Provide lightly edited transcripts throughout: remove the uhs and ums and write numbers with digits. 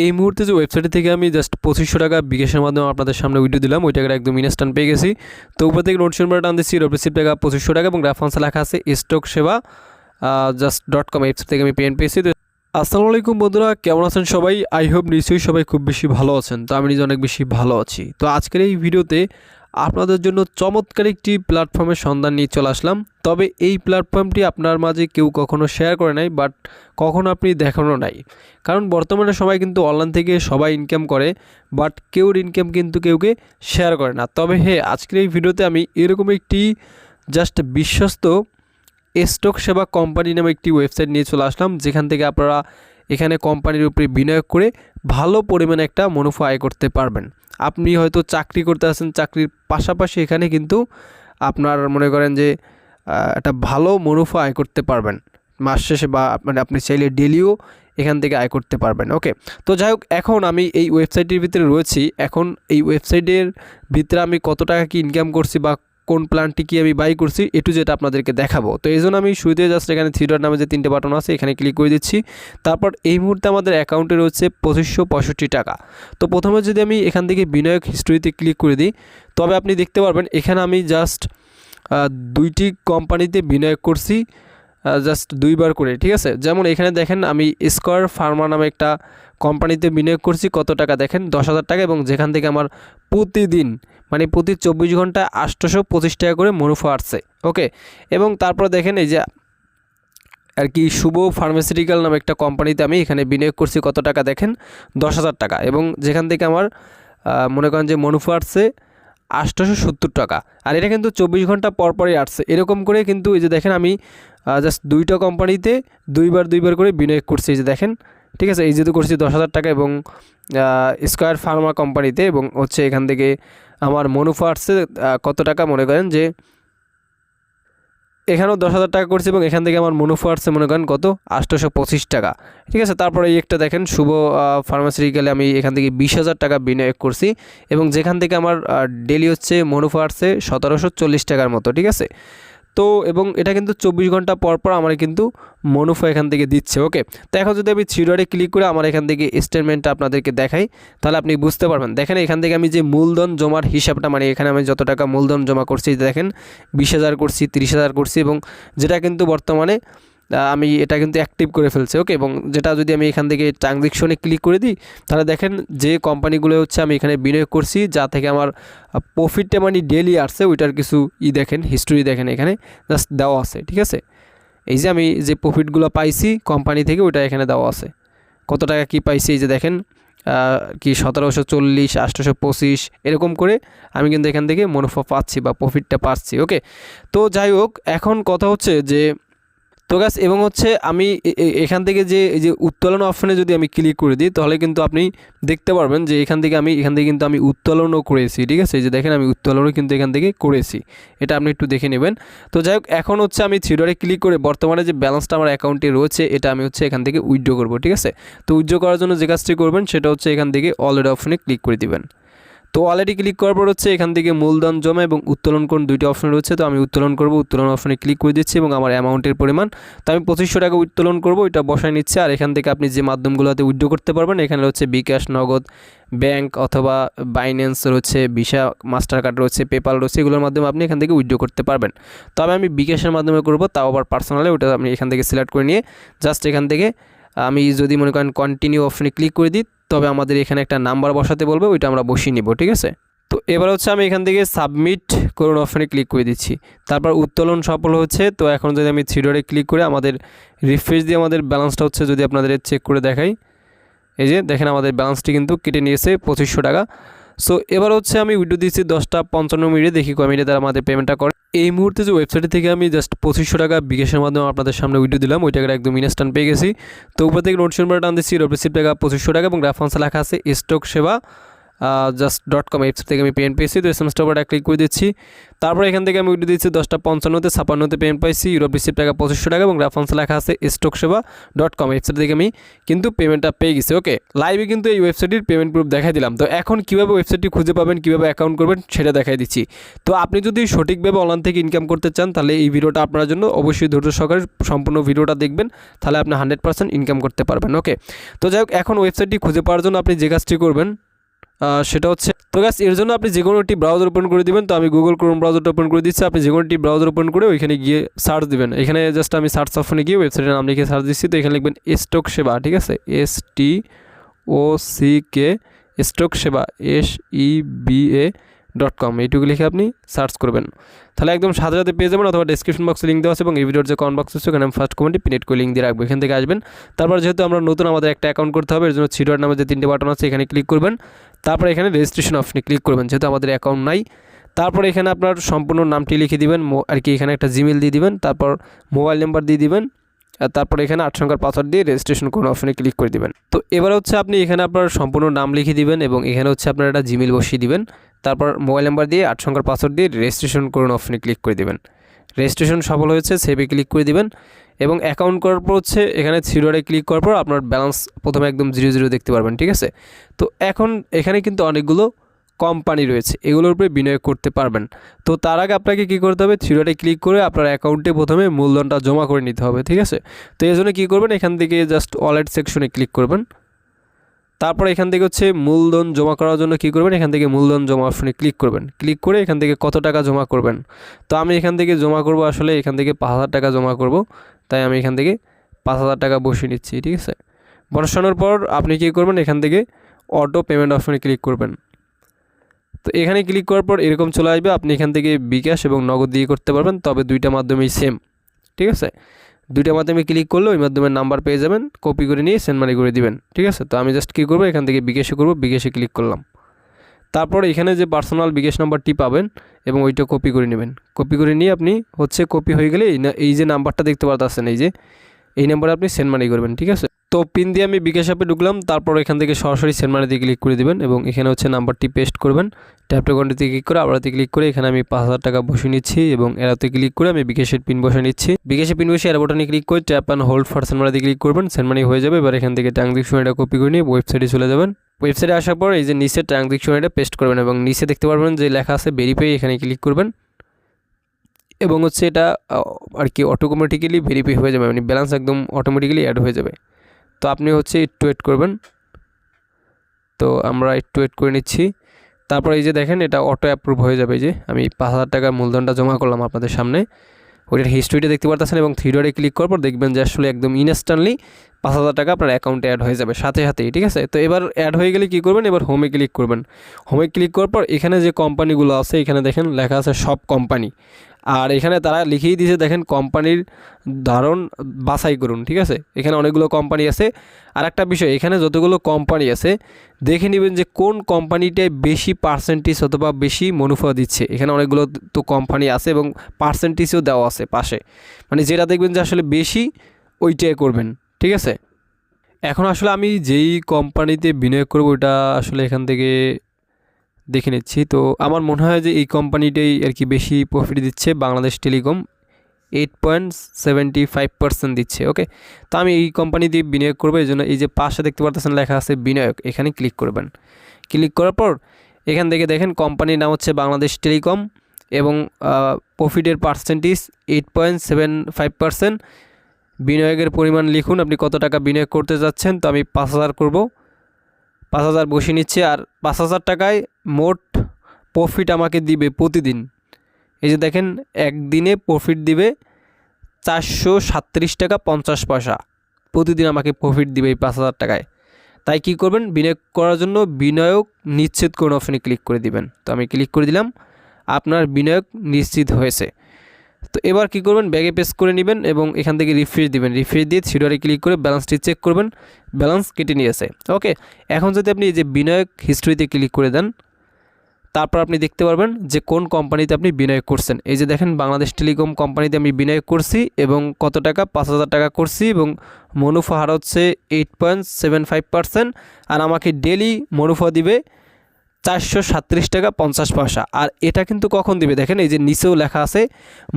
এই মুহূর্তে যে ওয়েবসাইট থেকে আমি জাস্ট 2500 টাকা বিকাশের মাধ্যমে আপনাদের সামনে ভিডিও দিলাম, ওই টাকাটা একদম ইনস্ট্যান্ট পেয়ে গেছি। তো উপর থেকে নোটিফিকেশন বাটন টান দিচ্ছি, রিসিভ টাকা 2500 টাকা এবং রেফারেন্সে লেখা আছে স্টক সেবা just.com ওয়েবসাইট থেকে আমি পেমেন্ট পেয়েছি। তো আসসালামু আলাইকুম বন্ধুরা, কেমন আছেন সবাই? আই হোপ নিশ্চয়ই সবাই খুব বেশি ভালো আছেন। তো আমি নিজে অনেক বেশি ভালো আছি। তো আজকের এই ভিডিওতে আপনাদের জন্য চমৎকার একটি প্ল্যাটফর্মের সন্ধান নিয়ে চলে আসলাম। তবে এই প্ল্যাটফর্মটি আপনার মাঝে কেউ কখনো শেয়ার করে নাই, বাট কখনো আপনি দেখানো নাই। কারণ বর্তমানে সবাই কিন্তু অনলাইন থেকে সবাই ইনকাম করে, বাট কেউর ইনকাম কিন্তু কেউকে শেয়ার করে না। তবে হ্যাঁ, আজকের এই ভিডিওতে আমি এরকম একটি জাস্ট বিশ্বস্ত স্টক সেবা কোম্পানি নামে একটি ওয়েবসাইট নিয়ে চলে আসলাম, যেখান থেকে আপনারা এখানে কোম্পানির উপরে বিনিয়োগ করে ভালো পরিমাণে একটা মুনাফা আয় করতে পারবেন। আপনি হয়তো চাকরি করতে আছেন, চাকরির পাশাপাশি এখানে কিন্তু আপনার মনে করেন যে একটা ভালো মুনাফা আয় করতে পারবেন মাস শেষে, বা মানে আপনি চাইলে ডেলিও এখান থেকে আয় করতে পারবেন। ওকে, তো যাই হোক, এখন আমি এই ওয়েবসাইটের ভিতরে রয়েছি। এখন এই ওয়েবসাইটের ভিতরে আমি কত টাকা কি ইনকাম করছি বা কোন প্ল্যানটি কি আমি বাই করছি একটু যেটা আপনাদেরকে দেখাবো। তো এই জন্য আমি শুরুতে জাস্ট এখানে থ্রি ডট নামে যে তিনটে বাটন আছে এখানে ক্লিক করে দিচ্ছি। তারপর এই মুহূর্তে আমাদের অ্যাকাউন্টে রয়েছে 2565 টাকা। তো প্রথমে যদি আমি এখান থেকে বিনিয়োগ হিস্ট্রিতে ক্লিক করে দিই, তবে আপনি দেখতে পারবেন এখানে আমি জাস্ট দুইটি কোম্পানিতে বিনিয়োগ করছি, জাস্ট দুইবার করে, ঠিক আছে। যেমন এখানে দেখেন আমি স্কয়ার ফার্মা নামে একটা কোম্পানিতে বিনিয়োগ করছি, কত টাকা দেখেন 10,000 টাকা, এবং যেখান থেকে আমার প্রতিদিন মানে প্রতি 24 ঘন্টায় 825 টাকা করে মুনাফা আসছে। ওকে, এবং তারপর দেখেন এই যে আর কি শুভ ফার্মাসিউটিক্যাল নামে একটা কোম্পানিতে আমি এখানে বিনিয়োগ করছি, কত টাকা দেখেন 10,000 টাকা, এবং যেখান থেকে আমার মনে করেন যে মুনাফা আসছে 870 টাকা। আর এটা কিন্তু 24 ঘন্টা পরপরই আসছে। এরকম করে কিন্তু এই যে দেখেন আমি জাস্ট দুইটা কোম্পানিতে দুইবার করে বিনিয়োগ করছি, এই যে দেখেন, ঠিক আছে। এই যেহেতু করছি 10,000 টাকা এবং স্কয়ার ফার্মা কোম্পানিতে, এবং হচ্ছে এখান থেকে আমার মুনাফা আসছে কত টাকা, মনে করেন যে এখানেও 10,000 টাকা করছি এবং এখান থেকে আমার মুনাফা আসছে মনে করেন কত 825 টাকা, ঠিক আছে। তারপরে এই একটা দেখেন শুভ ফার্মাসিউটিক্যালে আমি এখান থেকে 20,000 টাকা বিনিয়োগ করছি, এবং যেখান থেকে আমার ডেলি হচ্ছে মুনাফা আসছে 1740 টাকার মতো, ঠিক আছে। তো এবং এটা কিন্তু 24 ঘন্টা পর পর আমার কিন্তু মুনাফা এখান থেকে দিচ্ছে। ওকে, তো এখন যদি আমি থ্রি ডটে ক্লিক করে আমার এখান থেকে স্টেটমেন্টটা আপনাদেরকে দেখাই, তাহলে আপনি বুঝতে পারবেন। দেখেন এখান থেকে আমি যে মূলধন জমার হিসাবটা, মানে এখানে আমি যত টাকা মূলধন জমা করছি, দেখেন 20,000 করছি, 30,000 করছি, এবং যেটা কিন্তু বর্তমানে আমি এটা কিন্তু অ্যাক্টিভ করে ফেলছি। ওকে, এবং যেটা যদি আমি এখান থেকে ট্রানজ্যাকশনে ক্লিক করে দিই, তাহলে দেখেন যে কোম্পানিগুলো হচ্ছে আমি এখানে বিনিয়োগ করছি, যা থেকে আমার প্রফিটটা মানে ডেলি আসছে, ওইটার কিছু দেখেন হিস্টোরি দেখেন এখানে জাস্ট দেওয়া আছে, ঠিক আছে। এই যে আমি যে প্রফিটগুলো পাইছি কোম্পানি থেকে ওইটা এখানে দেওয়া আছে, কত টাকা কি পাইছি, এই যে দেখেন কি 1740, 825 এরকম করে আমি কিন্তু এখান থেকে মুনাফা পাচ্ছি বা প্রফিটটা পাচ্ছি। ওকে, তো যাই হোক, এখন কথা হচ্ছে যে তো গাছ, এবং হচ্ছে আমি এখান থেকে যে এই যে উত্তোলন অপশনে যদি আমি ক্লিক করে দিই, তাহলে কিন্তু আপনি দেখতে পারবেন যে এখান থেকে কিন্তু আমি উত্তোলনও করেছি, ঠিক আছে। এই যে দেখেন আমি উত্তোলনও কিন্তু এখান থেকে করেছি, এটা আপনি একটু দেখে নেবেন। তো যাই হোক, এখন হচ্ছে আমি থ্রি ডটে ক্লিক করে বর্তমানে যে ব্যালেন্সটা আমার অ্যাকাউন্টে রয়েছে এটা আমি হচ্ছে এখান থেকে উইথড্র করব, ঠিক আছে। তো উইথড্র করার জন্য যে কাজটি করবেন সেটা হচ্ছে এখান থেকে অলরেডি অপশনে ক্লিক করে দিবেন। তো অলরেডি ক্লিক করার পর হচ্ছে এখান থেকে মূলধন জমা এবং উত্তোলন কোন দুইটা অপশন রয়েছে, তো আমি উত্তোলন করব, উত্তোলন অপশনে ক্লিক করে দিচ্ছি, এবং আমার অ্যামাউন্টের পরিমাণ তো আমি 2500 টাকা উত্তোলন করব, এটা বসায় নিচ্ছে। আর এখান থেকে আপনি যে মাধ্যমগুলোতে উইথড্র করতে পারবেন, এখানে হচ্ছে বিকাশ, নগদ, ব্যাংক অথবা বাইন্যান্স রয়েছে, ভিসা, মাস্টার কার্ড রয়েছে, পেপাল রয়েছে, এগুলোর মাধ্যমে আপনি এখান থেকে উইথড্র করতে পারবেন। তবে আমি বিকাশের মাধ্যমে করব, তাও আবার পার্সোনালি, ওটা আমি এখান থেকে সিলেক্ট করে নিয়ে জাস্ট এখান থেকে আমি যদি মনে করেন কন্টিনিউ অপশনে ক্লিক করে দিই, তবে আমাদের এখানে একটা নাম্বার বসাতে বলবে, ওইটা আমরা বসিয়ে নিব, ঠিক আছে। তো এবার হচ্ছে আমি এখান থেকে সাবমিট করুন অপশনে ক্লিক করে দিচ্ছি, তারপর উত্তোলন সফল হচ্ছে। তো এখন যদি আমি থ্রি ডটে ক্লিক করে আমাদের রিফ্রেশ দিয়ে আমাদের ব্যালেন্সটা হচ্ছে যদি আপনাদের চেক করে দেখাই, এই যে দেখেন আমাদের ব্যালেন্সটি কিন্তু কেটে নিয়েছে 2500 টাকা। সো এবার হচ্ছে আমি উইথড্র দিচ্ছি 10:55 দেখি কমিটে তারা আমাদের পেমেন্টটা করে। এই মুহূর্তে যে ওয়েবসাইট থেকে আমি জাস্ট 2500 টাকা বিকাশের মাধ্যমে আপনাদের সামনে উইথড্র দিলাম, ওই টাকাটা একদম ইনস্ট্যান্ট পেয়ে গেছি। তো উপর থেকে নোটিফিকেশন বাটন টান দিচ্ছি, রিসিভ টাকা 2500 টাকা, এবং রেফারেন্সে লেখা আছে স্টক সেবা just.com ওয়েবসাইট থেকে আমি পেমেন্ট পেয়েছি। তো এসএমএসটা উপরে ক্লিক করে দিচ্ছি। তারপর এখান থেকে আমি উঠে দিচ্ছি 10:55 56 পেমেন্ট পাইছি। ইউরোপ রিসিপ্ট টাকা 2500 টাকা এবং রেফারেন্স লেখা আছে stocksheba.com ওয়েবসাইট থেকে আমি কিন্তু পেমেন্টটা পেয়ে গেছি। ওকে, লাইভে কিন্তু এই ওয়েবসাইটের পেমেন্ট প্রুফ দেখাই দিলাম। তো এখন কীভাবে ওয়েবসাইটটি খুঁজে পাবেন, কীভাবে অ্যাকাউন্ট করবেন সেটা দেখাই দিচ্ছি। তো আপনি যদি সঠিকভাবে অনলাইন থেকে ইনকাম করতে চান তাহলে এই ভিডিওটা আপনার জন্য অবশ্যই ধৈর্য সহকারে সম্পূর্ণ ভিডিওটা দেখবেন, তাহলে আপনি 100% ইনকাম করতে পারবেন। ওকে, তো যাই হোক, এখন ওয়েবসাইটটি খুঁজে পাওয়ার জন্য আপনি যে কাজটি করবেন সেটা হচ্ছে, তো গাইস এর জন্য আপনি যে কোনো একটি ব্রাউজার ওপেন করে দিবেন। তো আমি গুগল ক্রোম ব্রাউজারটা ওপেন করে দিচ্ছি। আপনি যে কোনো একটি ব্রাউজার ওপেন করে ওইখানে গিয়ে সার্চ দিবেন। এখানে জাস্ট আমি সার্চ অপশনে গিয়ে ওয়েবসাইটের নাম লিখে সার্চ দিচ্ছি। তো এখানে লিখবেন স্টকসেবা, ঠিক আছে, STOCK স্টকসেবা SEBA.com এইটুকু লিখে আপনি সার্চ করবেন, তাহলে একদম সাথে সাথে পেয়ে যাবেন। অথবা ডিসক্রিপশন বক্সে লিঙ্ক দেওয়া আছে এবং এই ভিডিওর যে কমেন্ট বক্স আছে ওখানে আমি ফার্স্ট কমেন্টে পিনেট করে লিঙ্ক দিয়ে রাখবো, এখান থেকে আসবেন। তারপর যেহেতু আমরা নতুন আমাদের একটা অ্যাকাউন্ট করতে হবে, এর জন্য থ্রি নামে যে 3টে বাটন আছে এখানে ক্লিক করবেন। তারপর এখানে রেজিস্ট্রেশন অপশনে ক্লিক করবেন, যেহেতু আমাদের অ্যাকাউন্ট নাই। তারপর এখানে আপনার সম্পূর্ণ নামটি লিখে দিবেন আর কি, এখানে একটা জিমেল দিয়ে দিবেন, তারপর মোবাইল নাম্বার দিয়ে দিবেন, আর তারপর এখানে 8 সংখ্যার পাসওয়ার্ড দিয়ে রেজিস্ট্রেশন করুন অপশনে ক্লিক করে দিবেন। তো এবার হচ্ছে আপনি এখানে আপনার সম্পূর্ণ নাম লিখে দিবেন এবং এখানে হচ্ছে আপনার একটা জিমেল বসিয়ে দিবেন, তারপর মোবাইল নাম্বার দিয়ে 8 সংখ্যার পাসওয়ার্ড দিয়ে রেজিস্ট্রেশন করুন অপশনে ক্লিক করে দিবেন। রেজিস্ট্রেশন সফল হয়েছে, সেভে ক্লিক করে দিবেন এবং অ্যাকাউন্ট করার পর হচ্ছে এখানে থ্রি ক্লিক করার পর আপনার ব্যালেন্স প্রথমে একদম 0 দেখতে পারবেন, ঠিক আছে। তো এখন এখানে কিন্তু অনেকগুলো কোম্পানি রয়েছে, এগুলোর উপরে বিনিয়োগ করতে পারবেন। তো তার আগে আপনাকে কী করতে হবে, থ্রি ক্লিক করে আপনার অ্যাকাউন্টে প্রথমে মূলধনটা জমা করে নিতে হবে, ঠিক আছে। তো এই জন্য কী করবেন, এখান থেকে জাস্ট ওয়ালেট সেকশনে ক্লিক করবেন। তারপর এখান থেকে হচ্ছে মূলধন জমা করার জন্য কী করবেন, এখান থেকে মূলধন জমা অপশনে ক্লিক করবেন। ক্লিক করে এখান থেকে কত টাকা জমা করবেন, তো আমি এখান থেকে জমা করব, আসলে এখান থেকে 5000 টাকা জমা করব, তাই আমি এখান থেকে 5000 টাকা বসিয়ে নিচ্ছি, ঠিক আছে। বসানোর পর আপনি কী করবেন, এখান থেকে অটো পেমেন্ট অপশনে ক্লিক করবেন। তো এখানে ক্লিক করার পর এরকম চলে আসবে, আপনি এখান থেকে বিকাশ এবং নগদ দিয়ে করতে পারবেন, তবে দুইটা মাধ্যমেই সেম, ঠিক আছে। দুইটা মাধ্যমে ক্লিক করলে ওই মাধ্যমের নাম্বার পেয়ে যাবেন, কপি করে নিয়ে সেন্ড মানি করে দিবেন, ঠিক আছে। তো আমি জাস্ট কী করবো, এখান থেকে বিকাশে করব, বিকাশে ক্লিক করলাম। তারপর এখানে যে পার্সোনাল বিকাশ নাম্বারটি পাবেন এবং ওইটা কপি করে নেবেন। কপি করে নিয়ে আপনি হচ্ছে কপি হয়ে গেলে এই যে নাম্বারটা দেখতে পাচ্ছেন, এই নাম্বারে আপনি সেন্ড মানি করবেন, ঠিক আছে। তো পিন দিয়ে আমি বিকাশ অ্যাপে ঢুকলাম, তারপর এখান থেকে সরাসরি সেন্ড মানিতে ক্লিক করে দিবেন এবং এখানে হচ্ছে নাম্বারটি পেস্ট করবেন। ট্যাপ অ্যাকাউন্টে ক্লিক করে আবারতে ক্লিক করে এখানে আমি 5000 টাকা বসে নিচ্ছি এবং এরাতে ক্লিক করে আমি বিকাশের পিন বসে নিচ্ছি। বিকাশের পিন বসে এর বাটনে ক্লিক করে tap and hold for send মানিতে ক্লিক করবেন, সেন্ড মানি হয়ে যাবে। এবার এখান থেকে ট্রানজ্যাকশন এটা কপি করে নিয়ে ওয়েবসাইটে চলে যাবেন। ওয়েবসাইটে আসার পর এই যে নিচে ট্রানজ্যাকশন এটা পেস্ট করবেন এবং নিচে দেখতে পারবেন যে লেখা আছে ভেরিফাই, এখানে ক্লিক করবেন এবং হচ্ছে এটা আর কি অটোমেটিক্যালি ভেরিফাই হয়ে যাবে, মানে ব্যালেন্স একদম অটোমেটিক্যালি অ্যাড হয়ে যাবে। তো আপনি হচ্ছে একটু ওয়েট করবেন। তো আমরা একটু ওয়েট করে নিচ্ছি। তারপর এই যে দেখেন এটা অটো অ্যাপ্রুভ হয়ে যাবে, যে আমি 5000 টাকার মূলধনটা জমা করলাম আপনাদের সামনে, ওইটার হিস্ট্রিটা দেখতে পারতেছেন এবং থ্রি ক্লিক করার পর দেখবেন যে আসলে একদম ইনস্ট্যান্টলি 5000 টাকা আপনার অ্যাকাউন্টে অ্যাড হয়ে যাবে সাথে সাথেই, ঠিক আছে। তো এবার অ্যাড হয়ে গেলে কী করবেন, এবার হোমে ক্লিক করবেন। হোমে ক্লিক করার পর এখানে যে কোম্পানিগুলো আছে এখানে দেখেন লেখা আছে সব কোম্পানি, আর এখানে তারা লিখেই দিয়েছে দেখেন কোম্পানির ধরন বাছাই করুন, ঠিক আছে। এখানে অনেকগুলো কোম্পানি আছে। আর একটা বিষয়, এখানে যতগুলো কোম্পানি আছে দেখে নেবেন যে কোন কোম্পানিটায় বেশি পার্সেন্টেজ অথবা বেশি মুনাফা দিচ্ছে। এখানে অনেকগুলো তো কোম্পানি আছে এবং পার্সেন্টেজও দেওয়া আছে পাশে, মানে যেটা দেখবেন যে আসলে বেশি ওইটাই করবেন, ঠিক আছে। এখন আসলে আমি যেই কোম্পানিতে বিনিয়োগ করব ওইটা আসলে এখান থেকে দেখে নিচ্ছি। তো আমার মনে হয় যে এই কোম্পানিটাই আর কি বেশি প্রফিট দিচ্ছে, বাংলাদেশ টেলিকম 8.75% দিচ্ছে। ওকে, তো আমি এই কোম্পানি দিয়ে বিনিয়োগ করবো, এই জন্য এই যে পাশে দেখতে পারতেছেন লেখা আছে বিনিয়োগ, এখানে ক্লিক করবেন। ক্লিক করার পর এখান থেকে দেখেন কোম্পানির নাম হচ্ছে বাংলাদেশ টেলিকম এবং প্রফিটের পার্সেন্টেজ 8.75%। বিনিয়োগের পরিমাণ লিখুন, আপনি কত টাকা বিনিয়োগ করতে যাচ্ছেন। তো আমি 5000 করব, 5000 বসিয়ে নিচ্ছে। আর 5000 টাকায় মোট প্রফিট আমাকে দিবে প্রতিদিন, এই যে দেখেন একদিনে প্রফিট দিবে 437 টাকা 50 পয়সা, প্রতিদিন আমাকে প্রফিট দিবে এই 5000 টাকায়। তাই কি করবেন, বিনিয়োগ করার জন্য বিনিয়োগ নিশ্চিত করুন অপশনে ক্লিক করে দিবেন। তো আমি ক্লিক করে দিলাম, আপনার বিনিয়োগ নিশ্চিত হয়েছে। তো এবার কি করবেন, ব্যাগে পেস্ট করে নেবেন এবং এখান থেকে রিফ্রেশ দিবেন। রিফ্রেশ দিয়ে থ্রি ক্লিক করে ব্যালেন্সটি চেক করবেন, ব্যালেন্স কেটে নিয়েছে। ওকে, এখন যদি আপনি এই যে বিনিয়োগ হিস্ট্রিতে ক্লিক করে দেন, তারপর আপনি দেখতে পারবেন যে কোন কোম্পানিতে আপনি বিনিয়োগ করছেন। এই যে দেখেন বাংলাদেশ টেলিকম কোম্পানিতে আমি বিনিয়োগ করছি এবং কত টাকা, 5000 টাকা করছি এবং মুনাফা হার হচ্ছে 8.75%। আর আমাকে ডেলি মুনাফা দিবে 437 টাকা 50 পয়সা। আর এটা কিন্তু কখন দিবে দেখেন, এই যে নিচেও লেখা আছে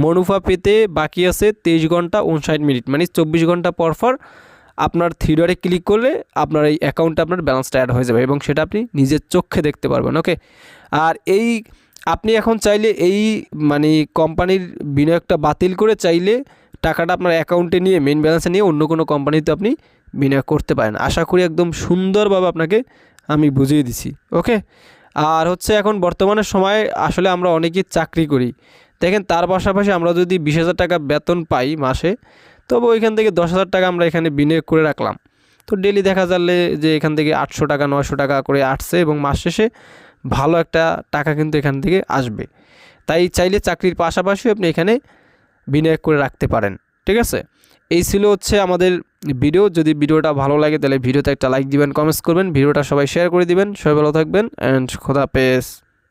মুনাফা পেতে বাকি আছে 23 ঘন্টা 59 মিনিট, মানে 24 ঘন্টা পর পর আপনার থ্রি ডটে ক্লিক করলে আপনার এই অ্যাকাউন্টে আপনার ব্যালেন্সটা অ্যাড হয়ে যাবে এবং সেটা আপনি নিজের চোখে দেখতে পারবেন। ওকে, আর এই আপনি এখন চাইলে এই মানে কোম্পানির বিনিয়োগটা বাতিল করে চাইলে টাকাটা আপনার অ্যাকাউন্টে নিয়ে মেইন ব্যালেন্সে নিয়ে অন্য কোনো কোম্পানিতে আপনি বিনিয়োগ করতে পারেন। আশা করি একদম সুন্দরভাবে আপনাকে আমি বুঝিয়ে দিছি। ওকে, আর হচ্ছে এখন বর্তমানে সময় আসলে আমরা অনেকেই চাকরি করি, দেখেন তার পাশাপাশি আমরা যদি 20,000 টাকা বেতন পাই মাসে, তবে ওইখান থেকে 10,000 টাকা আমরা এখানে বিনিয়োগ করে রাখলাম, তো ডেলি দেখা যাবে যে এখান থেকে 800 টাকা 900 টাকা করে আসছে এবং মাস শেষে ভালো একটা টাকা কিন্তু এখান থেকে আসবে। তাই চাইলে চাকরির পাশাপাশি আপনি এখানে বিনিয়োগ করে রাখতে পারেন। ঠিক আছে, এই ছিল হচ্ছে আমাদের ভিডিও। যদি ভিডিওটা ভালো লাগে তাহলে ভিডিওতে একটা লাইক দিবেন, কমেন্টস করবেন, ভিডিওটা সবাই শেয়ার করে দিবেন। সবাই ভালো থাকবেন অ্যান্ড খোদা হাফেজ।